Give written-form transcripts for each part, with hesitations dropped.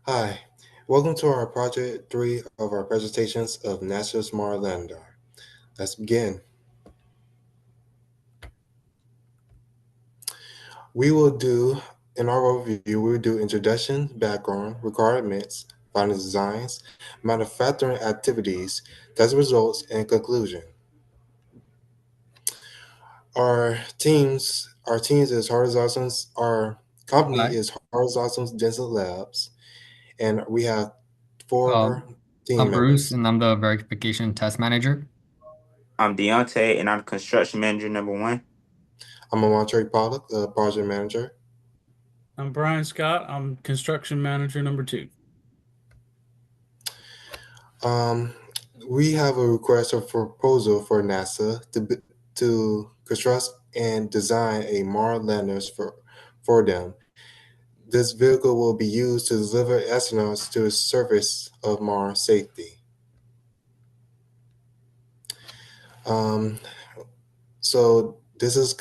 Hi, welcome to our project 3 of our presentations of NASA's Mars Lander. Let's begin. We will do, in our overview, we will do introduction, background, requirements, final designs, manufacturing activities, test results, and conclusion. Our teams is Horizontals, our company Hi, is Horizontals Dental Labs, and we have four um, team I'm Bruce, members. and I'm the verification test manager. I'm Deontay, and I'm construction manager number one. I'm a Monterey Pollock, the project manager. I'm Brian Scott. I'm construction manager number 2. Um, we have a request for proposal for NASA to construct and design a Mars lander for them. This vehicle will be used to deliver astronauts to the surface of Mars safely. Um, so this is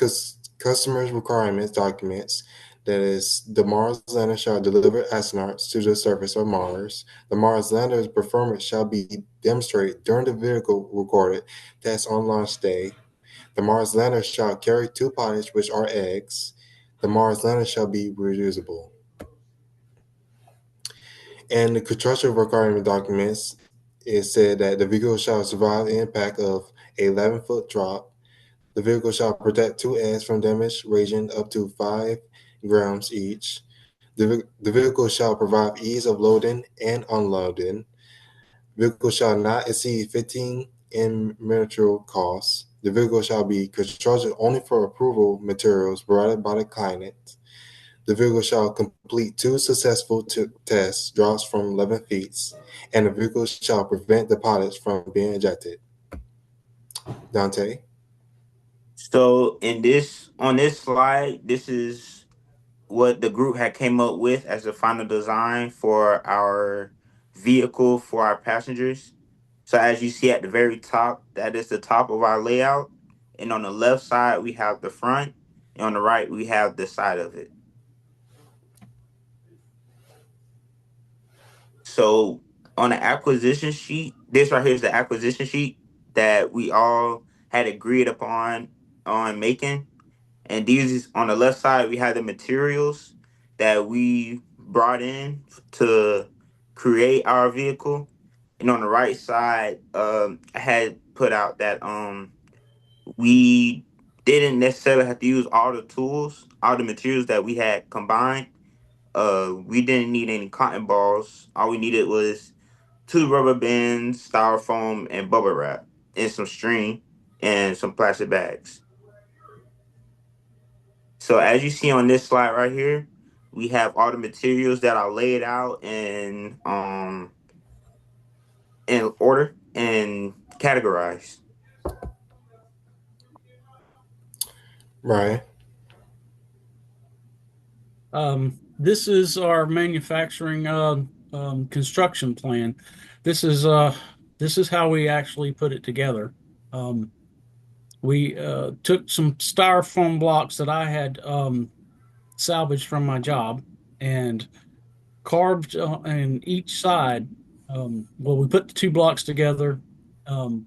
customers' requirements documents. That is, the Mars lander shall deliver astronauts to the surface of Mars. The Mars lander's performance shall be demonstrated during the vehicle recorded test on launch day. The Mars lander shall carry 2 pilots, which are eggs. The Mars lander shall be reusable. And the construction requirement documents, it said that the vehicle shall survive the impact of a 11-foot drop. The vehicle shall protect 2 eggs from damage ranging up to 5 grams each. The vehicle shall provide ease of loading and unloading. Vehicle shall not exceed 15 in material costs. The vehicle shall be constructed only for approval materials provided by the client. The vehicle shall complete 2 successful test drops from 11 feet, and the vehicle shall prevent the pilots from being ejected. Dante? So on this slide, this is what the group had came up with as the final design for our vehicle for our passengers. So as you see at the very top, that is the top of our layout. And on the left side, we have the front. And on the right, we have the side of it. So on the acquisition sheet, this right here is the acquisition sheet that we all had agreed upon on making. And these is on the left side, we have the materials that we brought in to create our vehicle. And on the right side, I had put out that we didn't necessarily have to use all the tools, all the materials that we had combined. We didn't need any cotton balls. All we needed was 2 rubber bands, styrofoam, and bubble wrap, and some string and some plastic bags. So as you see on this slide right here, we have all the materials that are laid out in order and categorized. Right. This is our manufacturing construction plan. This is how we actually put it together. We took some styrofoam blocks that I had salvaged from my job and carved in each side. Well, we put the 2 blocks together,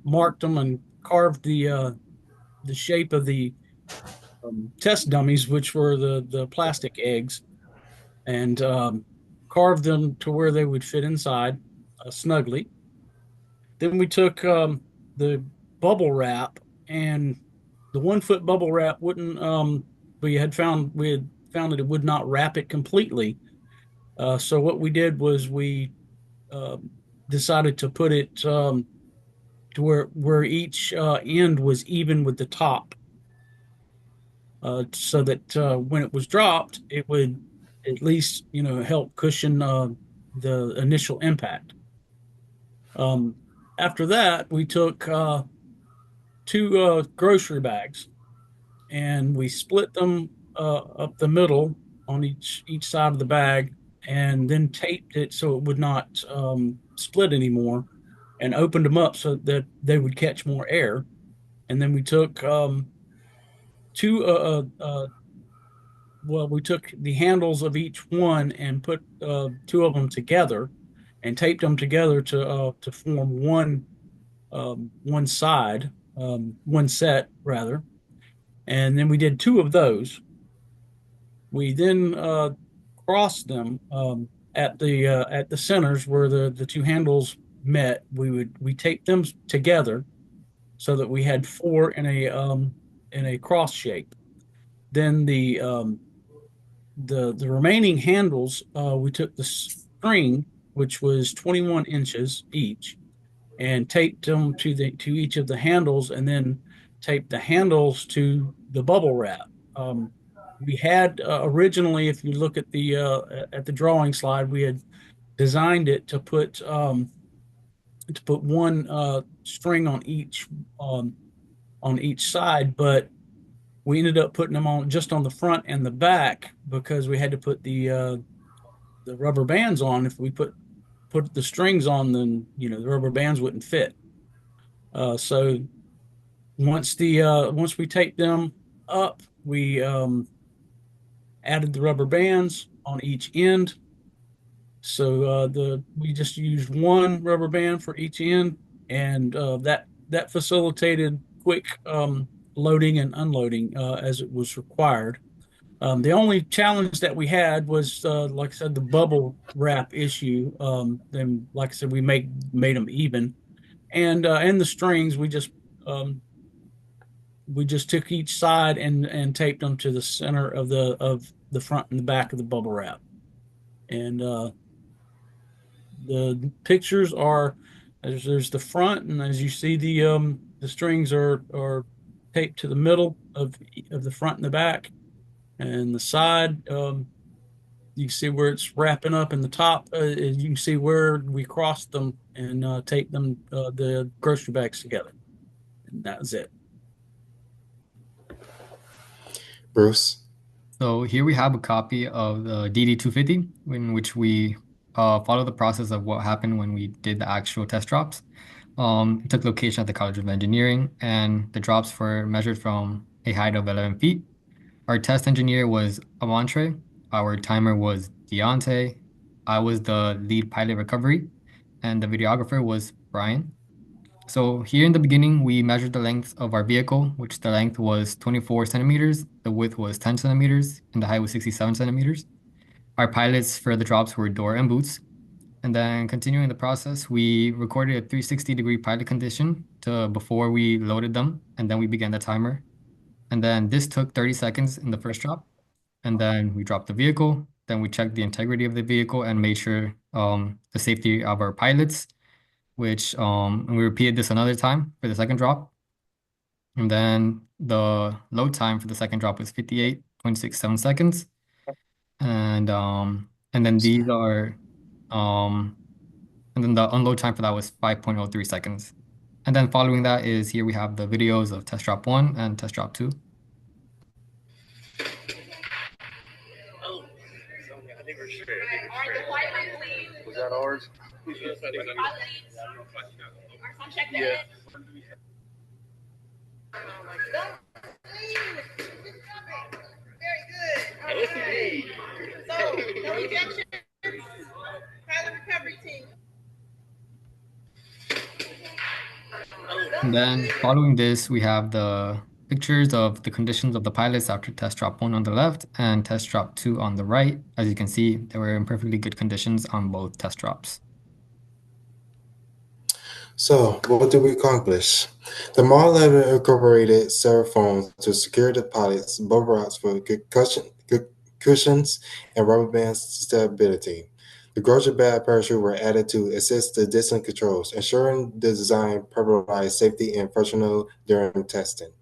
marked them, and carved the shape of the test dummies, which were the plastic eggs, and carved them to where they would fit inside snugly. Then we took the bubble wrap, and the 1 foot bubble wrap wouldn't. We had found that it would not wrap it completely. So what we did was we uh, decided to put it to where each end was even with the top, so that when it was dropped, it would at least help cushion the initial impact. Um, After that, we took 2 grocery bags and we split them up the middle on each side of the bag, and then taped it so it would not split anymore, and opened them up so that they would catch more air. And then we took two we took the handles of each one and put two of them together and taped them together to form one side, one set rather. And then we did two of those. We then crossed them at the centers where the two handles met. We taped them together so that we had four in a cross shape. Then the remaining handles, we took the string, which was 21 inches each, and taped them to each of the handles, and then taped the handles to the bubble wrap. We had originally, if you look at the drawing slide, we had designed it to put one string on each side, but we ended up putting them on just on the front and the back because we had to put the rubber bands on. If we put the strings on, then the rubber bands wouldn't fit. So once we taped them up, we added the rubber bands on each end. So we just used one rubber band for each end, and that facilitated quick loading and unloading as it was required. The only challenge that we had was, like I said, the bubble wrap issue. Then, like I said, we made them even, and the strings we just took each side and taped them to the center of the front and the back of the bubble wrap. And the pictures are there's the front, and as you see, the strings are taped to the middle of the front and the back, and the side. You can see where it's wrapping up in the top. You can see where we crossed them and taped them the grocery bags together, and that was it. Bruce. So here we have a copy of the DD250 in which we follow the process of what happened when we did the actual test drops. It took location at the College of Engineering, and the drops were measured from a height of 11 feet. Our test engineer was Amantre. Our timer was Deontay. I was the lead pilot recovery, and the videographer was Brian. So here in the beginning, we measured the length of our vehicle, which the length was 24 centimeters, the width was 10 centimeters, and the height was 67 centimeters. Our pilots for the drops were Dora and Boots. And then continuing the process, we recorded a 360-degree pilot condition before we loaded them, and then we began the timer. And then this took 30 seconds in the first drop. And then we dropped the vehicle. Then we checked the integrity of the vehicle and made sure the safety of our pilots, and we repeated this another time for the second drop. And then the load time for the second drop was 58.67 seconds. And then these are and then the unload time for that was 5.03 seconds. And then following that is here we have the videos of test drop 1 and test drop 2. Was that ours? Yeah. Very good. So, no rejection. Pilot recovery team. And then following this, we have the pictures of the conditions of the pilots after test drop 1 on the left and test drop 2 on the right. As you can see, they were in perfectly good conditions on both test drops. So, what did we accomplish? The Model 11 incorporated styrofoam to secure the pilots' bubble wraps for cushions and rubber bands stability. The grocery bag parachute were added to assist the distance controls, ensuring the design provided safety and functional during testing.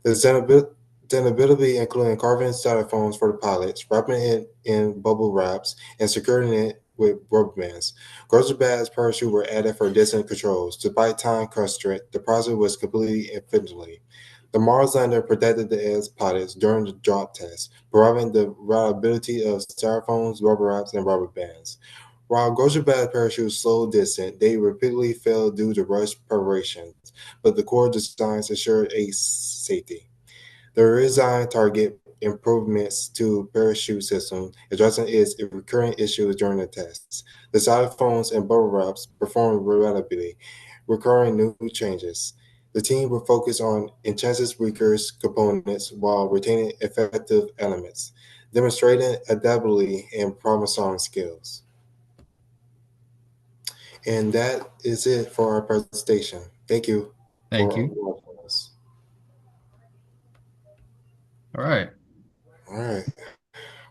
The sustainability including carving styrofoams for the pilots, wrapping it in bubble wraps, and securing it with rubber bands. Grocery bags parachute were added for distance controls. Despite time constraint, the process was completed efficiently. The Mars lander protected the Ed's pilots during the drop test, providing the reliability of styrofoams, rubber wraps, and rubber bands. While grocery bag parachutes slowed descent, they repeatedly failed due to rush preparations, but the core designs assured safety. The redesigned target improvements to parachute system, addressing its recurring issues during the tests. The side phones and bubble wraps performed reliably, recurring new changes. The team will focus on enhances weaker components while retaining effective elements, demonstrating adaptability and problem-solving skills. And that is it for our presentation. Thank you. Thank you. watching us. All right. All right.